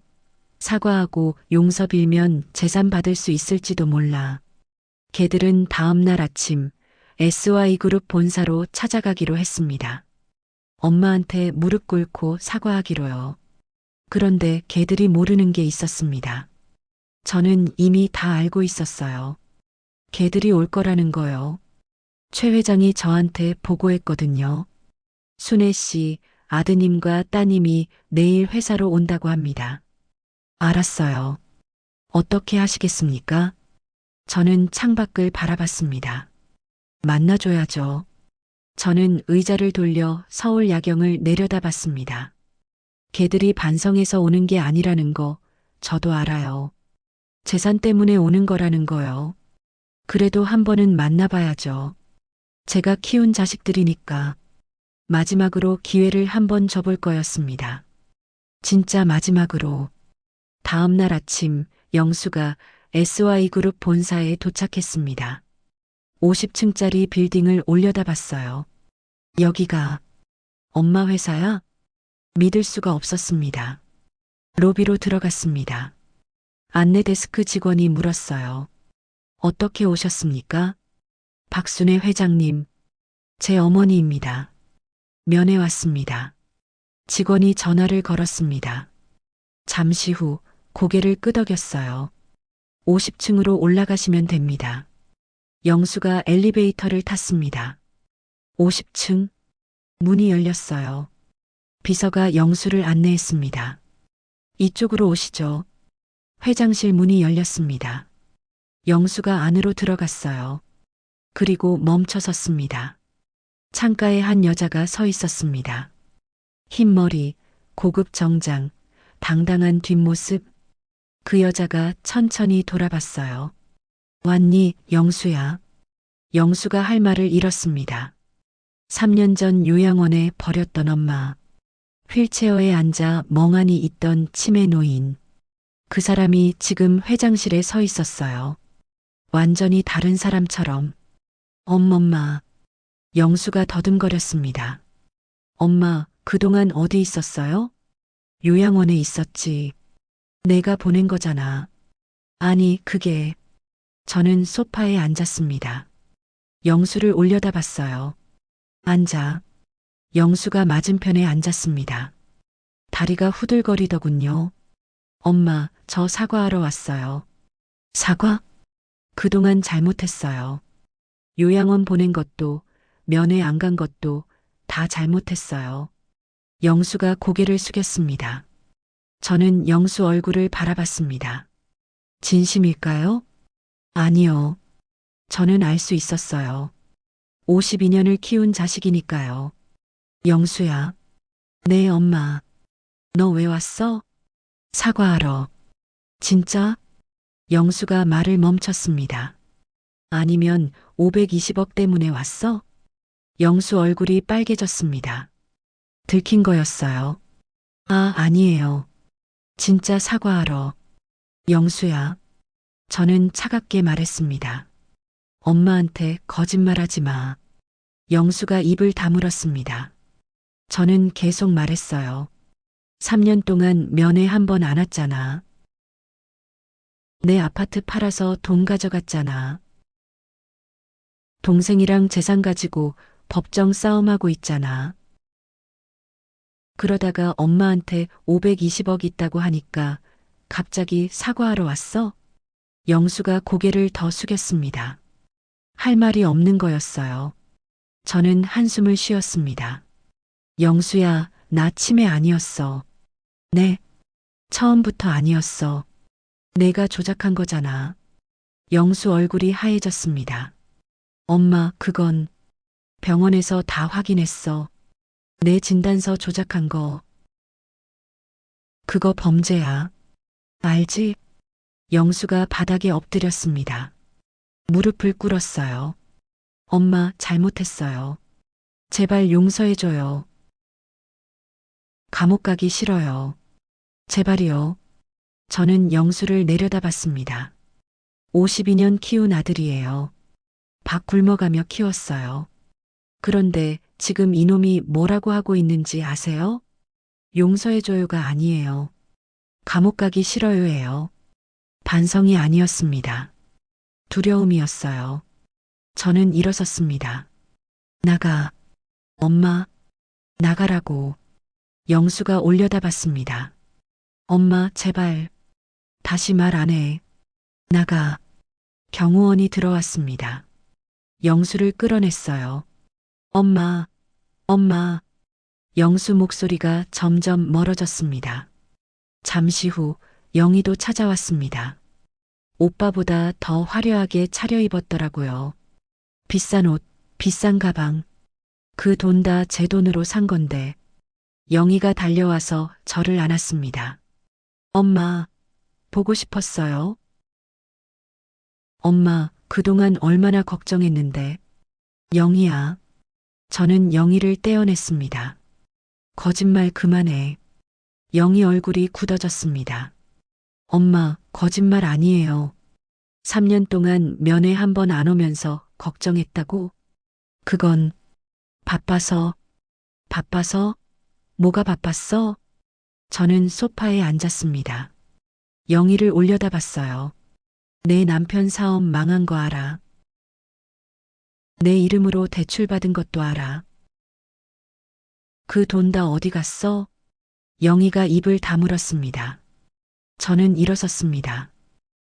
사과하고 용서 빌면 재산 받을 수 있을지도 몰라. 걔들은 다음 날 아침 SY그룹 본사로 찾아가기로 했습니다. 엄마한테 무릎 꿇고 사과하기로요. 그런데 걔들이 모르는 게 있었습니다. 저는 이미 다 알고 있었어요. 걔들이 올 거라는 거요. 최 회장이 저한테 보고했거든요. 순애 씨, 아드님과 따님이 내일 회사로 온다고 합니다. 알았어요. 어떻게 하시겠습니까? 저는 창밖을 바라봤습니다. 만나줘야죠. 저는 의자를 돌려 서울 야경을 내려다봤습니다. 걔들이 반성해서 오는 게 아니라는 거 저도 알아요. 재산 때문에 오는 거라는 거요. 그래도 한 번은 만나봐야죠. 제가 키운 자식들이니까. 마지막으로 기회를 한 번 줘볼 거였습니다. 진짜 마지막으로. 다음 날 아침 영수가 SY그룹 본사에 도착했습니다. 50층짜리 빌딩을 올려다봤어요. 여기가 엄마 회사야? 믿을 수가 없었습니다. 로비로 들어갔습니다. 안내 데스크 직원이 물었어요. 어떻게 오셨습니까? 박순애 회장님, 제 어머니입니다. 면회 왔습니다. 직원이 전화를 걸었습니다. 잠시 후 고개를 끄덕였어요. 50층으로 올라가시면 됩니다. 영수가 엘리베이터를 탔습니다. 50층. 문이 열렸어요. 비서가 영수를 안내했습니다. 이쪽으로 오시죠. 회장실 문이 열렸습니다. 영수가 안으로 들어갔어요. 그리고 멈춰 섰습니다. 창가에 한 여자가 서 있었습니다. 흰 머리, 고급 정장, 당당한 뒷모습. 그 여자가 천천히 돌아봤어요. 왔니, 영수야? 영수가 할 말을 잃었습니다. 3년 전 요양원에 버렸던 엄마. 휠체어에 앉아 멍하니 있던 치매 노인. 그 사람이 지금 회장실에 서 있었어요. 완전히 다른 사람처럼. 엄마. 영수가 더듬거렸습니다. 엄마, 그동안 어디 있었어요? 요양원에 있었지. 내가 보낸 거잖아. 아니, 그게. 저는 소파에 앉았습니다. 영수를 올려다봤어요. 앉아. 영수가 맞은편에 앉았습니다. 다리가 후들거리더군요. 엄마, 저 사과하러 왔어요. 사과? 그동안 잘못했어요. 요양원 보낸 것도, 면회 안 간 것도 다 잘못했어요. 영수가 고개를 숙였습니다. 저는 영수 얼굴을 바라봤습니다. 진심일까요? 아니요. 저는 알 수 있었어요. 52년을 키운 자식이니까요. 영수야. 네, 엄마. 너 왜 왔어? 사과하러. 진짜? 영수가 말을 멈췄습니다. 아니면 520억 때문에 왔어? 영수 얼굴이 빨개졌습니다. 들킨 거였어요. 아, 아니에요. 진짜 사과하러. 영수야. 저는 차갑게 말했습니다. 엄마한테 거짓말하지 마. 영수가 입을 다물었습니다. 저는 계속 말했어요. 3년 동안 면회 한 번 안 왔잖아. 내 아파트 팔아서 돈 가져갔잖아. 동생이랑 재산 가지고 법정 싸움하고 있잖아. 그러다가 엄마한테 520억 있다고 하니까 갑자기 사과하러 왔어? 영수가 고개를 더 숙였습니다. 할 말이 없는 거였어요. 저는 한숨을 쉬었습니다. 영수야, 나 치매 아니었어. 네, 처음부터 아니었어. 내가 조작한 거잖아. 영수 얼굴이 하얘졌습니다. 엄마, 그건 병원에서 다 확인했어. 내 진단서 조작한 거. 그거 범죄야. 알지? 영수가 바닥에 엎드렸습니다. 무릎을 꿇었어요. 엄마, 잘못했어요. 제발 용서해줘요. 감옥 가기 싫어요. 제발이요. 저는 영수를 내려다봤습니다. 52년 키운 아들이에요. 밥 굶어가며 키웠어요. 그런데 지금 이놈이 뭐라고 하고 있는지 아세요? 용서해줘요가 아니에요. 감옥 가기 싫어요예요. 반성이 아니었습니다. 두려움이었어요. 저는 일어섰습니다. 나가. 엄마, 나가라고. 영수가 올려다봤습니다. 엄마, 제발. 다시 말 안 해. 나가. 경호원이 들어왔습니다. 영수를 끌어냈어요. 엄마, 엄마. 영수 목소리가 점점 멀어졌습니다. 잠시 후 영희도 찾아왔습니다. 오빠보다 더 화려하게 차려입었더라고요. 비싼 옷, 비싼 가방. 그 돈 다 제 돈으로 산 건데. 영희가 달려와서 저를 안았습니다. 엄마, 보고 싶었어요? 엄마, 그동안 얼마나 걱정했는데. 영희야. 저는 영희를 떼어냈습니다. 거짓말 그만해. 영희 얼굴이 굳어졌습니다. 엄마, 거짓말 아니에요. 3년 동안 면회 한 번 안 오면서 걱정했다고? 그건 바빠서. 바빠서? 뭐가 바빴어? 저는 소파에 앉았습니다. 영희를 올려다봤어요. 내 남편 사업 망한 거 알아. 내 이름으로 대출받은 것도 알아. 그 돈 다 어디 갔어? 영희가 입을 다물었습니다. 저는 일어섰습니다.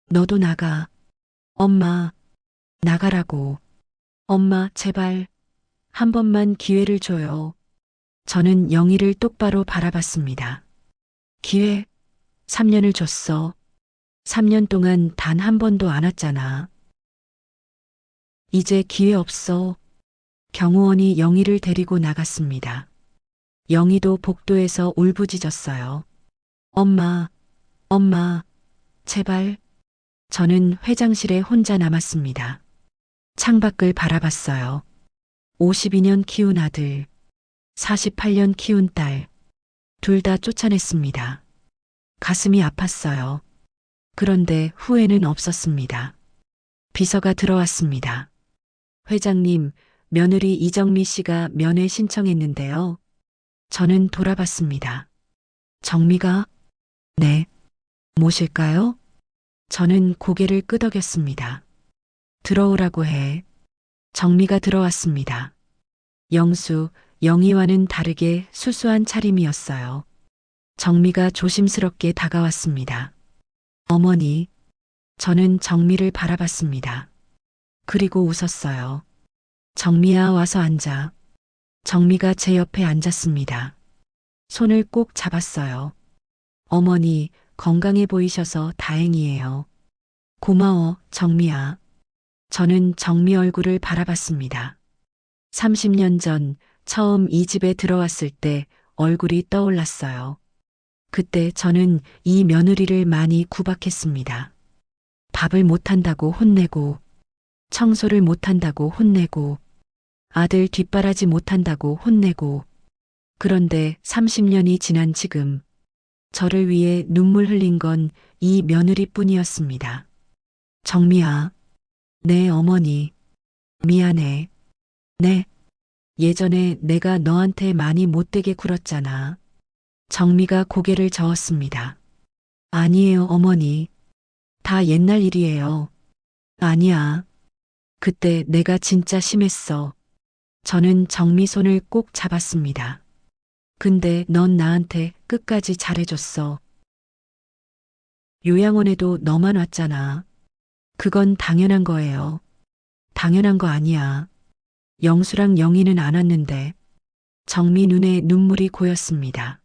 너도 나가. 엄마, 나가라고. 엄마, 제발. 한 번만 기회를 줘요. 저는 영희를 똑바로 바라봤습니다. 기회? 3년을 줬어. 3년 동안 단 한 번도 안 왔잖아. 이제 기회 없어. 경호원이 영희를 데리고 나갔습니다. 영희도 복도에서 울부짖었어요. 엄마, 엄마, 제발. 저는 회장실에 혼자 남았습니다. 창밖을 바라봤어요. 52년 키운 아들, 48년 키운 딸, 둘 다 쫓아냈습니다. 가슴이 아팠어요. 그런데 후회는 없었습니다. 비서가 들어왔습니다. 회장님, 며느리 이정미 씨가 면회 신청했는데요. 저는 돌아봤습니다. 정미가? 네. 모실까요? 저는 고개를 끄덕였습니다. 들어오라고 해. 정미가 들어왔습니다. 영수, 영희와는 다르게 수수한 차림이었어요. 정미가 조심스럽게 다가왔습니다. 어머니, 저는 정미를 바라봤습니다. 그리고 웃었어요. 정미야, 와서 앉아. 정미가 제 옆에 앉았습니다. 손을 꼭 잡았어요. 어머니, 건강해 보이셔서 다행이에요. 고마워, 정미야. 저는 정미 얼굴을 바라봤습니다. 30년 전 처음 이 집에 들어왔을 때 얼굴이 떠올랐어요. 그때 저는 이 며느리를 많이 구박했습니다. 밥을 못한다고 혼내고, 청소를 못한다고 혼내고, 아들 뒷바라지 못한다고 혼내고, 그런데 30년이 지난 지금, 저를 위해 눈물 흘린 건 이 며느리뿐이었습니다. 정미야, 네 어머니, 미안해. 네, 예전에 내가 너한테 많이 못되게 굴었잖아. 정미가 고개를 저었습니다. 아니에요 어머니, 다 옛날 일이에요. 아니야. 그때 내가 진짜 심했어. 저는 정미 손을 꼭 잡았습니다. 근데 넌 나한테 끝까지 잘해줬어. 요양원에도 너만 왔잖아. 그건 당연한 거예요. 당연한 거 아니야. 영수랑 영희는 안 왔는데. 정미 눈에 눈물이 고였습니다.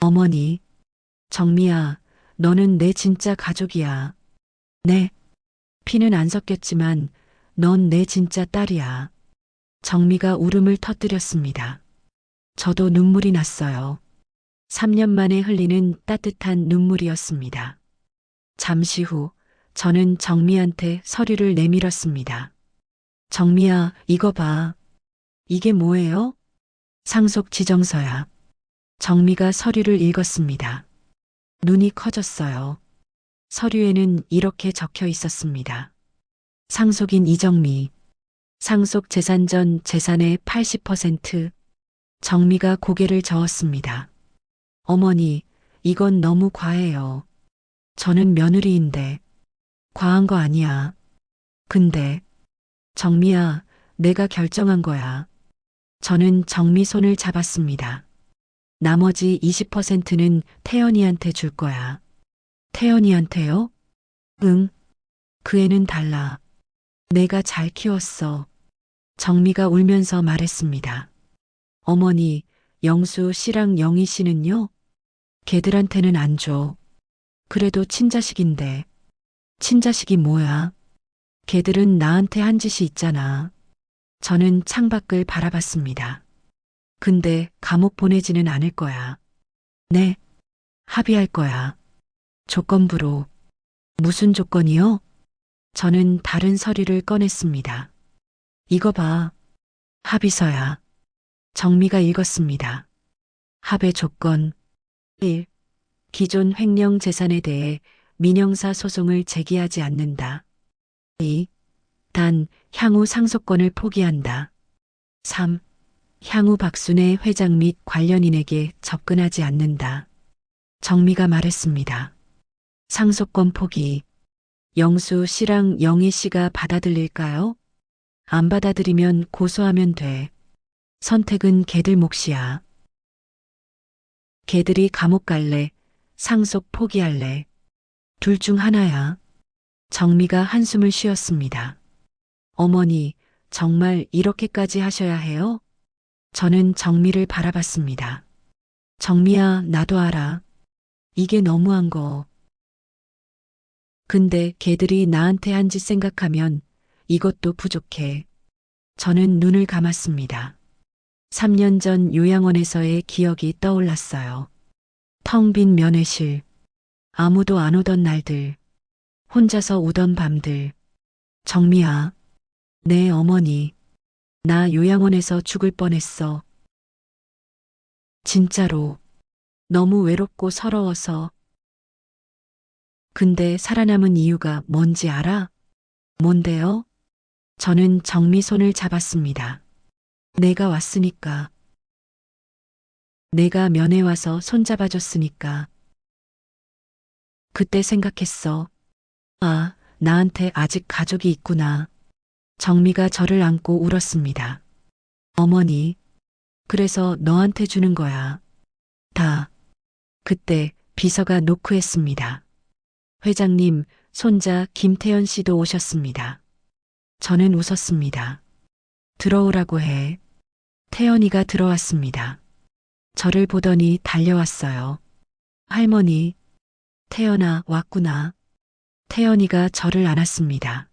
어머니, 정미야, 너는 내 진짜 가족이야. 네, 피는 안 섞였지만 넌 내 진짜 딸이야. 정미가 울음을 터뜨렸습니다. 저도 눈물이 났어요. 3년 만에 흘리는 따뜻한 눈물이었습니다. 잠시 후 저는 정미한테 서류를 내밀었습니다. 정미야, 이거 봐. 이게 뭐예요? 상속 지정서야. 정미가 서류를 읽었습니다. 눈이 커졌어요. 서류에는 이렇게 적혀 있었습니다. 상속인 이정미. 상속 재산 전 재산의 80%. 정미가 고개를 저었습니다. 어머니, 이건 너무 과해요. 저는 며느리인데. 과한 거 아니야. 근데, 정미야, 내가 결정한 거야. 저는 정미 손을 잡았습니다. 나머지 20%는 태연이한테 줄 거야. 태연이한테요? 응. 그 애는 달라. 내가 잘 키웠어. 정미가 울면서 말했습니다. 어머니, 영수 씨랑 영희 씨는요? 걔들한테는 안 줘. 그래도 친자식인데. 친자식이 뭐야? 걔들은 나한테 한 짓이 있잖아. 저는 창밖을 바라봤습니다. 근데 감옥 보내지는 않을 거야. 네, 합의할 거야. 조건부로. 무슨 조건이요? 저는 다른 서류를 꺼냈습니다. 이거 봐. 합의서야. 정미가 읽었습니다. 합의 조건 1. 기존 횡령 재산에 대해 민형사 소송을 제기하지 않는다. 2. 단 향후 상속권을 포기한다. 3. 향후 박순애 회장 및 관련인에게 접근하지 않는다. 정미가 말했습니다. 상속권 포기. 영수 씨랑 영희 씨가 받아들일까요? 안 받아들이면 고소하면 돼. 선택은 걔들 몫이야. 걔들이 감옥 갈래? 상속 포기할래? 둘 중 하나야. 정미가 한숨을 쉬었습니다. 어머니, 정말 이렇게까지 하셔야 해요? 저는 정미를 바라봤습니다. 정미야, 나도 알아. 이게 너무한 거. 근데 걔들이 나한테 한 짓 생각하면 이것도 부족해. 저는 눈을 감았습니다. 3년 전 요양원에서의 기억이 떠올랐어요. 텅 빈 면회실, 아무도 안 오던 날들, 혼자서 우던 밤들. 정미야, 내 어머니, 나 요양원에서 죽을 뻔했어. 진짜로. 너무 외롭고 서러워서. 근데 살아남은 이유가 뭔지 알아? 뭔데요? 저는 정미 손을 잡았습니다. 내가 왔으니까. 내가 면회 와서 손잡아줬으니까. 그때 생각했어. 아, 나한테 아직 가족이 있구나. 정미가 저를 안고 울었습니다. 어머니, 그래서 너한테 주는 거야. 다. 그때 비서가 노크했습니다. 회장님, 손자 김태연 씨도 오셨습니다. 저는 웃었습니다. 들어오라고 해. 태연이가 들어왔습니다. 저를 보더니 달려왔어요. 할머니, 태연아, 왔구나. 태연이가 저를 안았습니다.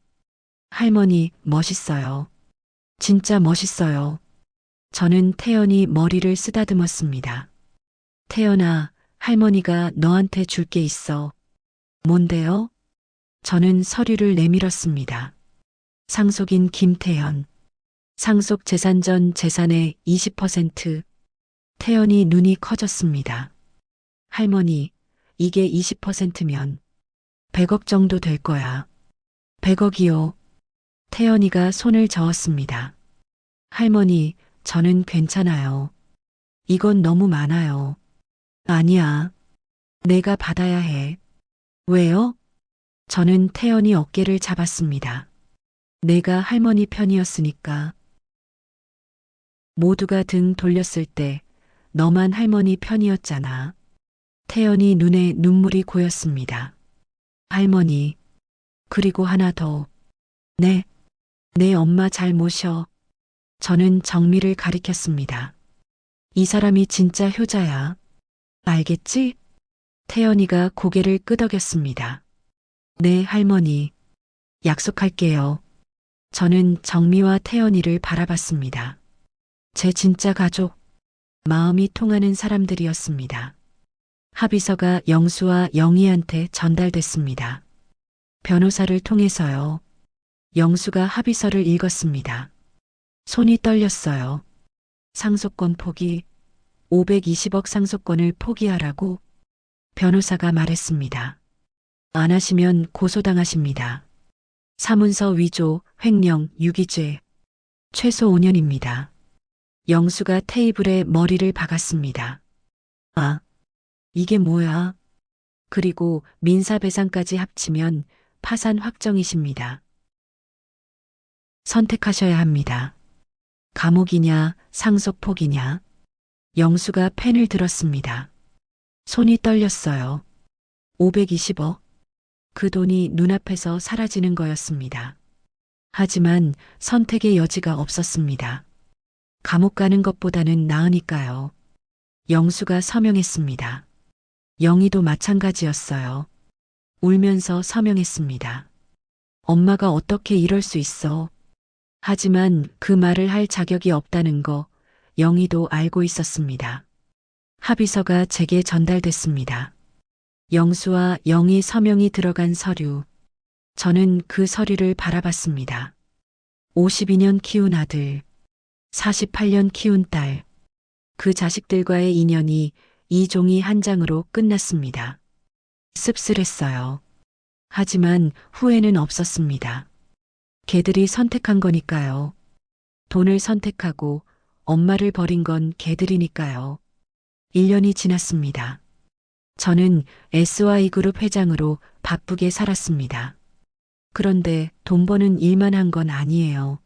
할머니, 멋있어요. 진짜 멋있어요. 저는 태연이 머리를 쓰다듬었습니다. 태연아, 할머니가 너한테 줄 게 있어. 뭔데요? 저는 서류를 내밀었습니다. 상속인 김태연. 상속 재산 전 재산의 20%. 태연이 눈이 커졌습니다. 할머니, 이게 20%면 100억 정도 될 거야. 100억이요. 태연이가 손을 저었습니다. 할머니, 저는 괜찮아요. 이건 너무 많아요. 아니야. 내가 받아야 해. 왜요? 저는 태연이 어깨를 잡았습니다. 내가 할머니 편이었으니까. 모두가 등 돌렸을 때 너만 할머니 편이었잖아. 태연이 눈에 눈물이 고였습니다. 할머니, 그리고 하나 더. 네, 내 엄마 잘 모셔. 저는 정미를 가리켰습니다. 이 사람이 진짜 효자야. 알겠지? 태연이가 고개를 끄덕였습니다. 네, 할머니. 약속할게요. 저는 정미와 태연이를 바라봤습니다. 제 진짜 가족, 마음이 통하는 사람들이었습니다. 합의서가 영수와 영희한테 전달됐습니다. 변호사를 통해서요. 영수가 합의서를 읽었습니다. 손이 떨렸어요. 상속권 포기, 520억 상속권을 포기하라고 변호사가 말했습니다. 안 하시면 고소당하십니다. 사문서 위조, 횡령, 유기죄. 최소 5년입니다. 영수가 테이블에 머리를 박았습니다. 아, 이게 뭐야? 그리고 민사배상까지 합치면 파산 확정이십니다. 선택하셔야 합니다. 감옥이냐, 상속 포기냐. 영수가 펜을 들었습니다. 손이 떨렸어요. 520억. 그 돈이 눈앞에서 사라지는 거였습니다. 하지만 선택의 여지가 없었습니다. 감옥 가는 것보다는 나으니까요. 영수가 서명했습니다. 영희도 마찬가지였어요. 울면서 서명했습니다. 엄마가 어떻게 이럴 수 있어. 하지만 그 말을 할 자격이 없다는 거 영희도 알고 있었습니다. 합의서가 제게 전달됐습니다. 영수와 영희 서명이 들어간 서류. 저는 그 서류를 바라봤습니다. 52년 키운 아들, 48년 키운 딸. 그 자식들과의 인연이 이 종이 한 장으로 끝났습니다. 씁쓸했어요. 하지만 후회는 없었습니다. 걔들이 선택한 거니까요. 돈을 선택하고 엄마를 버린 건 걔들이니까요. 1년이 지났습니다. 저는 SY그룹 회장으로 바쁘게 살았습니다. 그런데 돈 버는 일만 한 건 아니에요.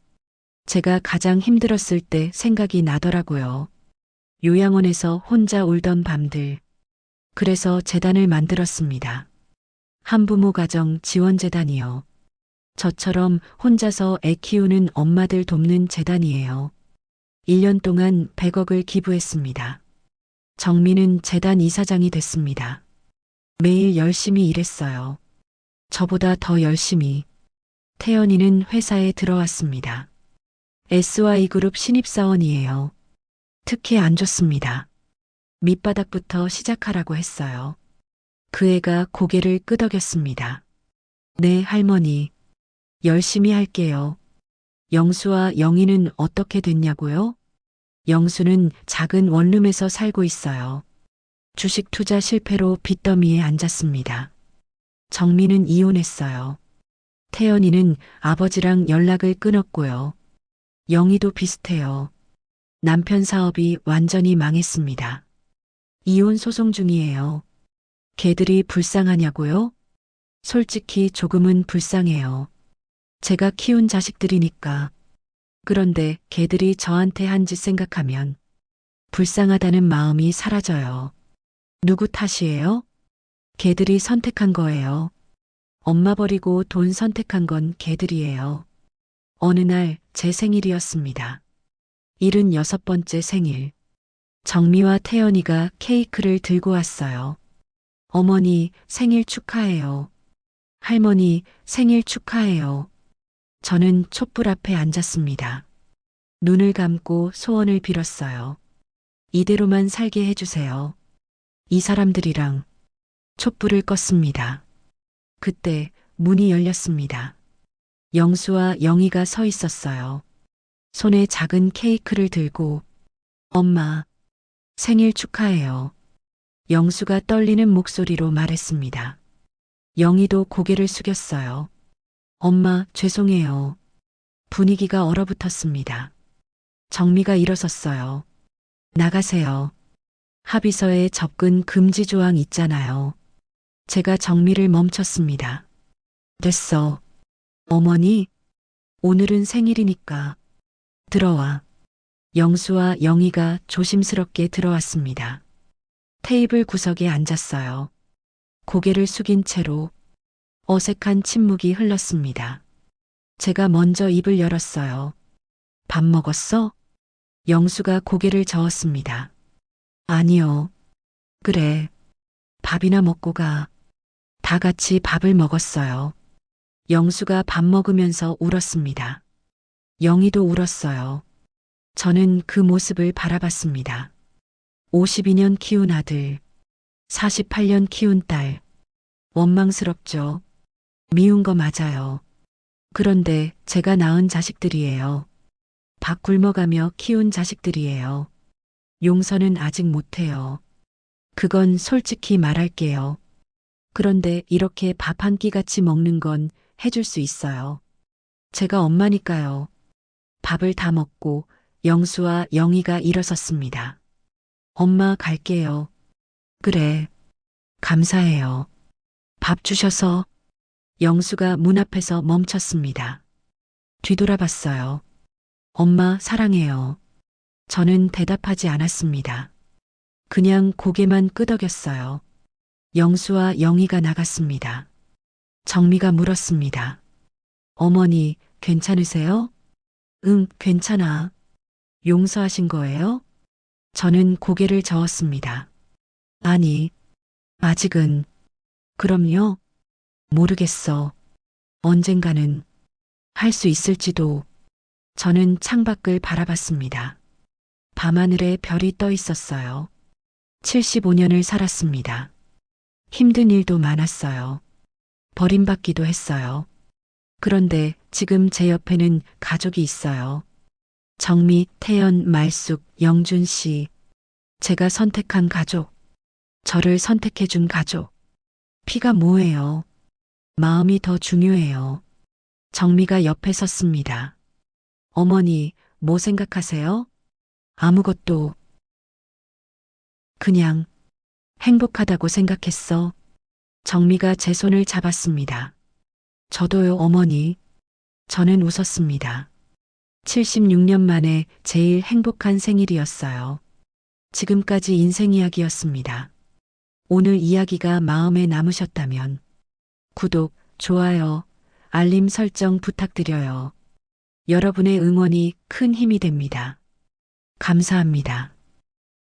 제가 가장 힘들었을 때 생각이 나더라고요. 요양원에서 혼자 울던 밤들. 그래서 재단을 만들었습니다. 한부모 가정 지원재단이요. 저처럼 혼자서 애 키우는 엄마들 돕는 재단이에요. 1년 동안 100억을 기부했습니다. 정미는 재단 이사장이 됐습니다. 매일 열심히 일했어요. 저보다 더 열심히. 태연이는 회사에 들어왔습니다. SY그룹 신입사원이에요. 특혜 안 줬습니다. 밑바닥부터 시작하라고 했어요. 그 애가 고개를 끄덕였습니다. 네, 할머니. 열심히 할게요. 영수와 영희는 어떻게 됐냐고요? 영수는 작은 원룸에서 살고 있어요. 주식 투자 실패로 빚더미에 앉았습니다. 정민은 이혼했어요. 태연이는 아버지랑 연락을 끊었고요. 영희도 비슷해요. 남편 사업이 완전히 망했습니다. 이혼 소송 중이에요. 걔들이 불쌍하냐고요? 솔직히 조금은 불쌍해요. 제가 키운 자식들이니까. 그런데 걔들이 저한테 한 짓 생각하면 불쌍하다는 마음이 사라져요. 누구 탓이에요? 걔들이 선택한 거예요. 엄마 버리고 돈 선택한 건 걔들이에요. 어느 날 제 생일이었습니다. 76번째 생일. 정미와 태연이가 케이크를 들고 왔어요. 어머니 생일 축하해요. 할머니 생일 축하해요. 저는 촛불 앞에 앉았습니다. 눈을 감고 소원을 빌었어요. 이대로만 살게 해주세요. 이 사람들이랑 촛불을 껐습니다. 그때 문이 열렸습니다. 영수와 영희가 서 있었어요. 손에 작은 케이크를 들고 엄마 생일 축하해요. 영수가 떨리는 목소리로 말했습니다. 영희도 고개를 숙였어요. 엄마 죄송해요. 분위기가 얼어붙었습니다. 정미가 일어섰어요. 나가세요. 합의서에 접근 금지 조항 있잖아요. 제가 정미를 멈췄습니다. 됐어. 어머니, 오늘은 생일이니까. 들어와. 영수와 영희가 조심스럽게 들어왔습니다. 테이블 구석에 앉았어요. 고개를 숙인 채로 어색한 침묵이 흘렀습니다. 제가 먼저 입을 열었어요. 밥 먹었어? 영수가 고개를 저었습니다. 아니요. 그래. 밥이나 먹고 가. 다 같이 밥을 먹었어요. 영수가 밥 먹으면서 울었습니다. 영희도 울었어요. 저는 그 모습을 바라봤습니다. 52년 키운 아들, 48년 키운 딸. 원망스럽죠. 미운 거 맞아요. 그런데 제가 낳은 자식들이에요. 밥 굶어가며 키운 자식들이에요. 용서는 아직 못해요. 그건 솔직히 말할게요. 그런데 이렇게 밥 한 끼 같이 먹는 건 해줄 수 있어요. 제가 엄마니까요. 밥을 다 먹고 영수와 영희가 일어섰습니다. 엄마 갈게요. 그래. 감사해요. 밥 주셔서. 영수가 문 앞에서 멈췄습니다. 뒤돌아봤어요. 엄마 사랑해요. 저는 대답하지 않았습니다. 그냥 고개만 끄덕였어요. 영수와 영희가 나갔습니다. 정미가 물었습니다. 어머니, 괜찮으세요? 응, 괜찮아. 용서하신 거예요? 저는 고개를 저었습니다. 아니, 아직은. 그럼요. 모르겠어. 언젠가는 할 수 있을지도. 저는 창밖을 바라봤습니다. 밤하늘에 별이 떠 있었어요. 75년을 살았습니다. 힘든 일도 많았어요. 버림받기도 했어요. 그런데 지금 제 옆에는 가족이 있어요. 정미, 태연, 말숙, 영준 씨. 제가 선택한 가족. 저를 선택해준 가족. 피가 뭐예요? 마음이 더 중요해요. 정미가 옆에 섰습니다. 어머니, 뭐 생각하세요? 아무것도. 그냥 행복하다고 생각했어. 정미가 제 손을 잡았습니다. 저도요, 어머니. 저는 웃었습니다. 76년 만에 제일 행복한 생일이었어요. 지금까지 인생 이야기였습니다. 오늘 이야기가 마음에 남으셨다면 구독, 좋아요, 알림 설정 부탁드려요. 여러분의 응원이 큰 힘이 됩니다. 감사합니다.